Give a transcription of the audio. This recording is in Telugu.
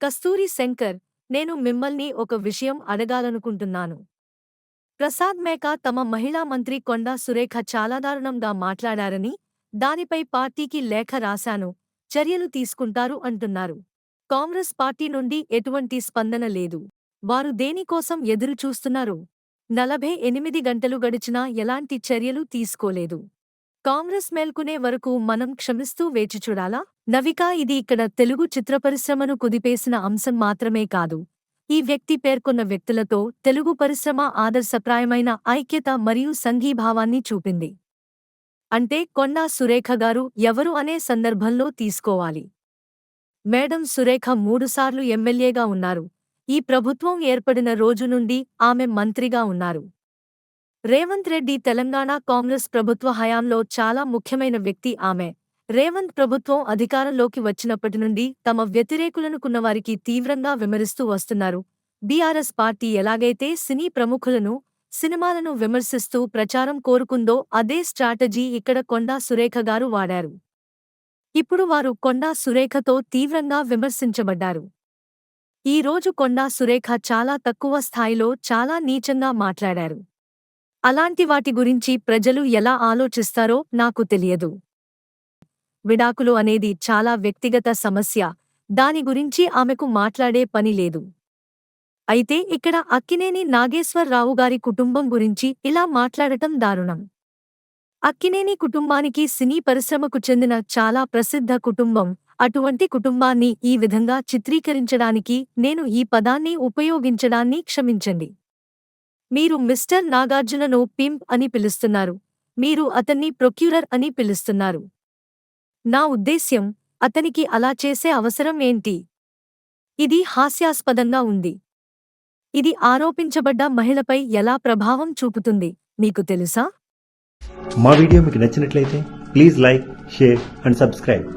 కస్తూరి శంకర్, నేను మిమ్మల్ని ఒక విషయం అడగాలనుకుంటున్నాను. ప్రసాద్ మేకా తమ మహిళా మంత్రి కొండా సురేఖ చాలా దారుణంగా మాట్లాడారని, దానిపై పార్టీకి లేఖ రాశాను, చర్యలు తీసుకుంటారు అంటున్నారు. కాంగ్రెస్ పార్టీ నుండి ఎటువంటి స్పందన లేదు. వారు దేనికోసం ఎదురు చూస్తున్నారు? 48 గంటలు గడిచినా ఎలాంటి చర్యలు తీసుకోలేదు. కాంగ్రెస్ మేల్కొనే వరకు మనం క్షమిస్తూ వేచిచూడాలా? నవిక, ఇది ఇక్కడ తెలుగు చిత్రపరిశ్రమను కుదిపేసిన అంశం మాత్రమే కాదు. ఈ వ్యక్తి పేర్కొన్న వ్యక్తులతో తెలుగు పరిశ్రమ ఆదర్శప్రాయమైన ఐక్యత మరియు సంఘీభావాన్ని చూపింది. అంటే కొండా సురేఖ గారు ఎవరు అనే సందర్భంలో తీసుకోవాలి. మేడం సురేఖ 3 సార్లు ఎమ్మెల్యేగా ఉన్నారు. ఈ ప్రభుత్వం ఏర్పడిన రోజు నుండి ఆమె మంత్రిగా ఉన్నారు. రేవంత్ రెడ్డి తెలంగాణ కాంగ్రెస్ ప్రభుత్వ హయాంలో చాలా ముఖ్యమైన వ్యక్తి ఆమె. రేవంత్ ప్రభుత్వం అధికారంలోకి వచ్చినప్పటి నుండి తమ వ్యతిరేకులనుకున్నవారికి తీవ్రంగా విమర్శిస్తూ వస్తున్నారు. బీఆర్ఎస్ పార్టీ ఎలాగైతే సినీ ప్రముఖులను, సినిమాలను విమర్శిస్తూ ప్రచారం కోరుకుందో అదే స్ట్రాటజీ ఇక్కడ కొండా సురేఖ గారు వాడారు. ఇప్పుడు వారు కొండా సురేఖతో తీవ్రంగా విమర్శించబడ్డారు. ఈ రోజు కొండా సురేఖ చాలా తక్కువ స్థాయిలో చాలా నీచంగా మాట్లాడారు. అలాంటి వాటి గురించి ప్రజలు ఎలా ఆలోచిస్తారో నాకు తెలియదు. విడాకులు అనేది చాలా వ్యక్తిగత సమస్య, దాని గురించి ఆమెకు మాట్లాడే పని లేదు. అయితే ఇక్కడ అక్కినేని నాగేశ్వరరావు గారి కుటుంబం గురించి ఇలా మాట్లాడటం దారుణం. అక్కినేని కుటుంబానికి సినీ పరిశ్రమకు చెందిన చాలా ప్రసిద్ధ కుటుంబం. అటువంటి కుటుంబాన్ని ఈ విధంగా చిత్రీకరించడానికి నేను ఈ పదాన్ని ఉపయోగించడాన్ని క్షమించండి. మీరు మిస్టర్ నాగార్జునను పింప్ అని పిలుస్తున్నారు. మీరు అతన్ని ప్రొక్యూరర్ అని పిలుస్తున్నారు. నా ఉద్దేశ్యం, అతనికి అలా చేసే అవసరం ఏంటి? ఇది హాస్యాస్పదంగా ఉంది. ఇది ఆరోపించబడ్డ మహిళపై ఎలా ప్రభావం చూపుతుంది మీకు తెలుసా? మా వీడియో మీకు నచ్చినట్లయితే please like, share and subscribe.